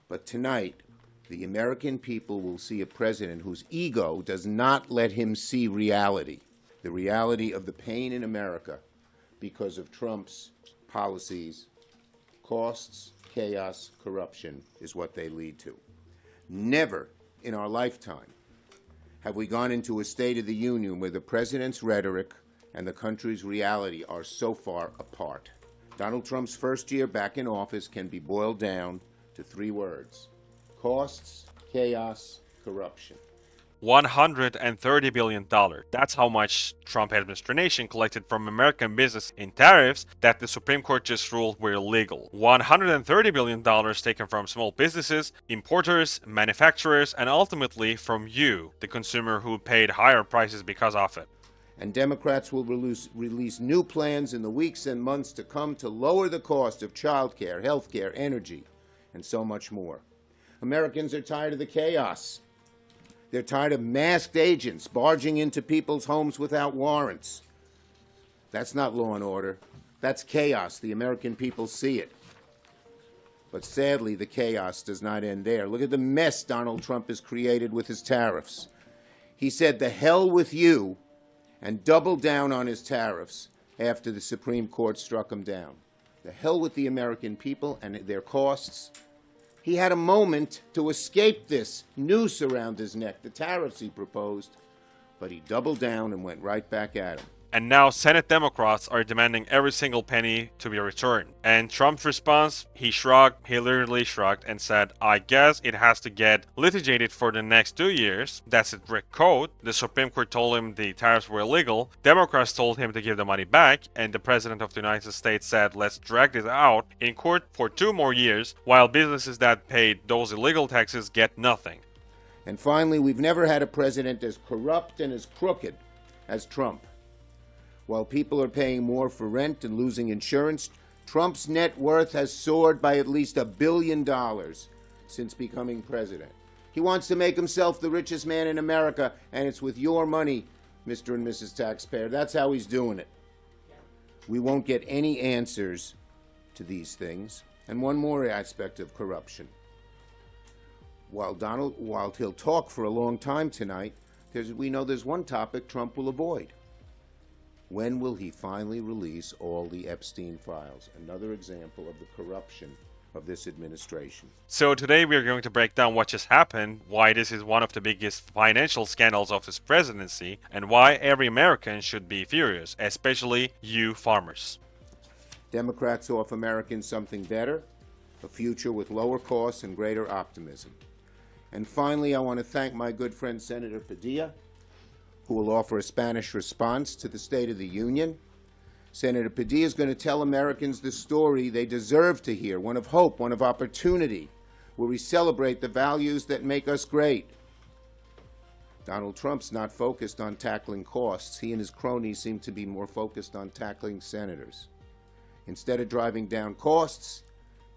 But tonight, the American people will see a president whose ego does not let him see reality, the reality of the pain in America because of Trump's policies. Costs, chaos, corruption is what they lead to. Never in our lifetime have we gone into a State of the Union where the president's rhetoric and the country's reality are so far apart. Donald Trump's first year back in office can be boiled down to 3 words: costs, chaos, corruption. $130 billion. That's how much Trump administration collected from American business in tariffs that the Supreme Court just ruled were illegal. $130 billion taken from small businesses, importers, manufacturers, and ultimately from you, the consumer who paid higher prices because of it. And Democrats will release new plans in the weeks and months to come to lower the cost of childcare, healthcare, energy, and so much more. Americans are tired of the chaos. They're tired of masked agents barging into people's homes without warrants. That's not law and order. That's chaos. The American people see it. But sadly, the chaos does not end there. Look at the mess Donald Trump has created with his tariffs. He said, "The hell with you," and doubled down on his tariffs after the Supreme Court struck him down. The hell with the American people and their costs. He had a moment to escape this noose around his neck, the tariffs he proposed, but he doubled down and went right back at him. And now Senate Democrats are demanding every single penny to be returned. And Trump's response, he literally shrugged and said, "I guess it has to get litigated for the next 2 years. That's a strict code." The Supreme Court told him the tariffs were illegal. Democrats told him to give the money back. And the President of the United States said, "Let's drag this out in court for 2 more years, while businesses that paid those illegal taxes get nothing." And finally, we've never had a president as corrupt and as crooked as Trump. While people are paying more for rent and losing insurance, Trump's net worth has soared by at least $1 billion since becoming president. He wants to make himself the richest man in America, and it's with your money, Mr. and Mrs. Taxpayer. That's how he's doing it. We won't get any answers to these things. And one more aspect of corruption. While he'll talk for a long time tonight, we know there's one topic Trump will avoid. When will he finally release all the Epstein files? Another example of the corruption of this administration. So today we are going to break down what just happened, why this is one of the biggest financial scandals of his presidency, and why every American should be furious, especially you farmers. Democrats offer Americans something better, a future with lower costs and greater optimism. And finally, I want to thank my good friend Senator Padilla, who will offer a Spanish response to the State of the Union. Senator Padilla is going to tell Americans the story they deserve to hear, one of hope, one of opportunity, where we celebrate the values that make us great. Donald Trump's not focused on tackling costs. He and his cronies seem to be more focused on tackling senators. Instead of driving down costs,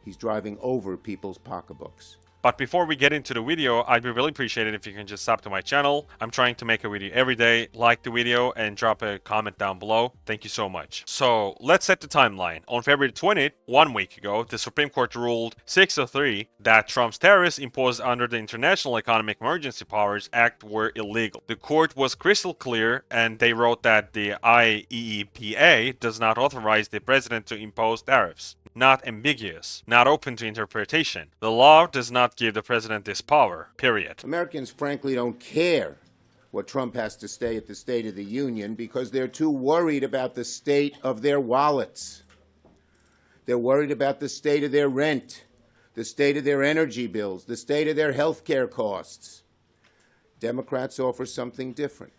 he's driving over people's pocketbooks. But before we get into the video, I'd be really appreciated if you can just sub to my channel. I'm trying to make a video every day. Like the video and drop a comment down below. Thank you so much. So let's set the timeline. On February 20th, 1 week ago, the Supreme Court ruled 6-3 that Trump's tariffs imposed under the International Economic Emergency Powers Act were illegal. The court was crystal clear, and they wrote that the IEEPA does not authorize the president to impose tariffs. Not ambiguous, not open to interpretation. The law does not give the president this power, period. Americans frankly don't care what Trump has to say at the State of the Union because they're too worried about the state of their wallets. They're worried about the state of their rent, the state of their energy bills, the state of their health care costs. Democrats offer something different,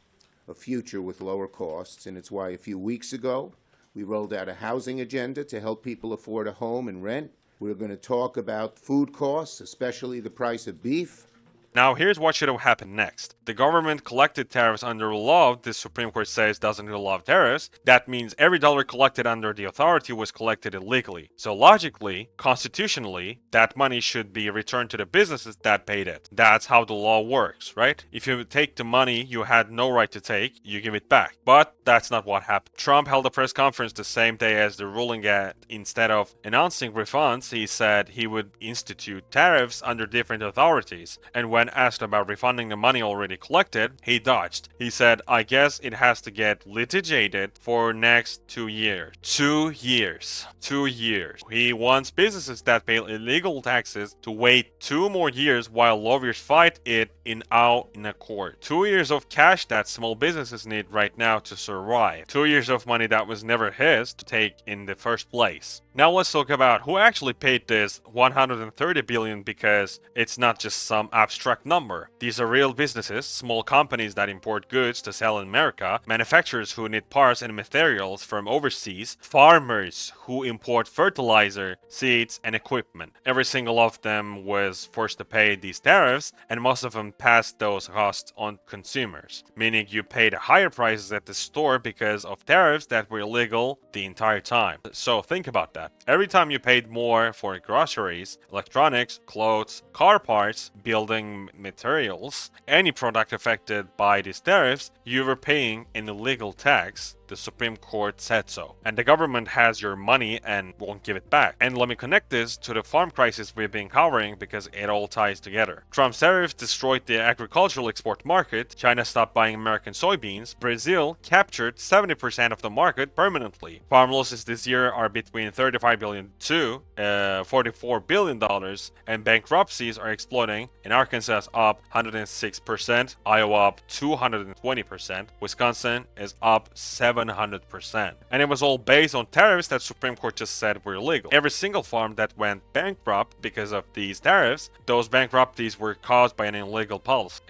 a future with lower costs, and it's why a few weeks ago we rolled out a housing agenda to help people afford a home and rent. We're going to talk about food costs, especially the price of beef. Now here's what should have happened next. The government collected tariffs under a law the Supreme Court says doesn't allow tariffs. That means every dollar collected under the authority was collected illegally. So logically, constitutionally, that money should be returned to the businesses that paid it. That's how the law works, right? If you take the money you had no right to take, you give it back. But that's not what happened. Trump held a press conference the same day as the ruling. Instead of announcing refunds, he said he would institute tariffs under different authorities. And when asked about refunding the money already collected, he dodged. He said, I guess it has to get litigated for next 2 years. 2 years. 2 years. He wants businesses that pay illegal taxes to wait 2 more years while lawyers fight it out in a court. 2 years of cash that small businesses need right now to survive. 2 years of money that was never his to take in the first place. Now let's talk about who actually paid this 130 billion, because it's not just some abstract number. These are real businesses, small companies that import goods to sell in America, manufacturers who need parts and materials from overseas, farmers who import fertilizer, seeds, and equipment. Every single of them was forced to pay these tariffs, and most of them passed those costs on consumers, meaning you paid higher prices at the store because of tariffs that were illegal the entire time. So think about that. Every time you paid more for groceries, electronics, clothes, car parts, building materials, any product affected by these tariffs, you were paying an illegal tax. The Supreme Court said so. And the government has your money and won't give it back. And let me connect this to the farm crisis we've been covering because it all ties together. Trump's tariffs destroyed the agricultural export market. China stopped buying American soybeans. Brazil captured 70% of the market permanently. Farm losses this year are between $35 billion to $44 billion, and bankruptcies are exploding. In Arkansas, up 106%, Iowa up 220%, Wisconsin is up 700%. And it was all based on tariffs that Supreme Court just said were illegal. Every single farm that went bankrupt because of these tariffs, those bankruptcies were caused by an illegal policy.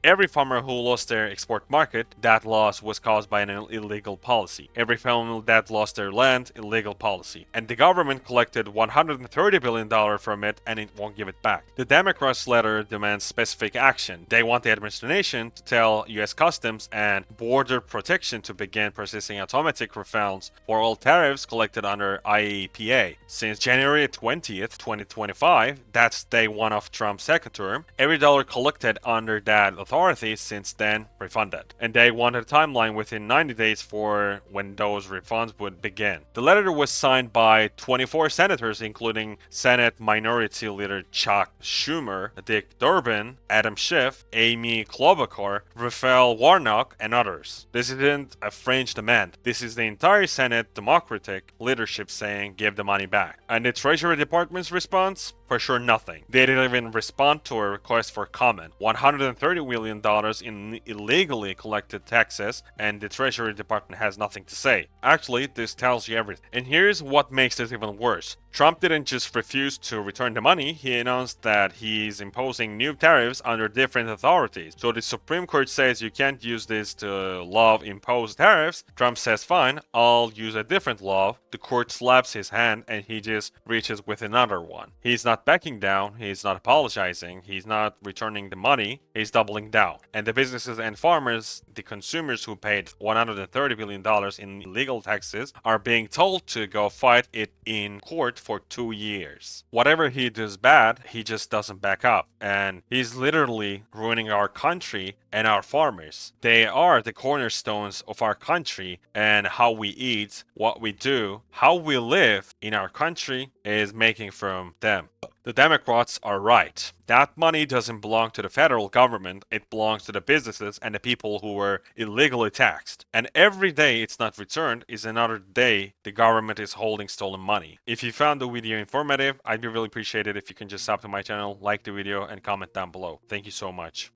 Every farmer who lost their export market, that loss was caused by an illegal policy. Every family that lost their land, illegal policy. And the government collected $130 billion from it and it won't give it back. The Democrats' letter demands specific action. They want the administration to tell U.S. Customs and Border Protection to begin processing automatic refunds for all tariffs collected under IEEPA. Since January 20th, 2025, that's day one of Trump's second term, every dollar collected under that authority since then refunded. And they wanted a timeline within 90 days for when those refunds would begin. The letter was signed by 24 senators, including Senate Minority Leader Chuck Schumer, Dick Durbin, Adam Schiff, Amy Klobuchar, Raphael Warnock, and others. This isn't a French demand. This is the entire Senate Democratic leadership saying give the money back. And the Treasury Department's response? For sure nothing. They didn't even respond to a request for comment. $130 million in illegally collected taxes, and the Treasury Department has nothing to say. Actually, this tells you everything. And here's what makes this even worse. Trump didn't just refuse to return the money, he announced that he's imposing new tariffs under different authorities. So the Supreme Court says you can't use this to law impose tariffs. Trump says fine, I'll use a different law. The court slaps his hand and he just reaches with another one. He's not backing down, he's not apologizing, he's not returning the money, he's doubling down. And the businesses and farmers, the consumers who paid $130 billion in illegal taxes, are being told to go fight it in court for 2 years. Whatever he does bad, he just doesn't back up. And he's literally ruining our country and our farmers. They are the cornerstones of our country, and how we eat, what we do, how we live in our country is making from them. The Democrats are right. That money doesn't belong to the federal government, it belongs to the businesses and the people who were illegally taxed. And every day it's not returned is another day the government is holding stolen money. If you found the video informative, I'd be really appreciated if you can just sub to my channel, like the video, and comment down below. Thank you so much.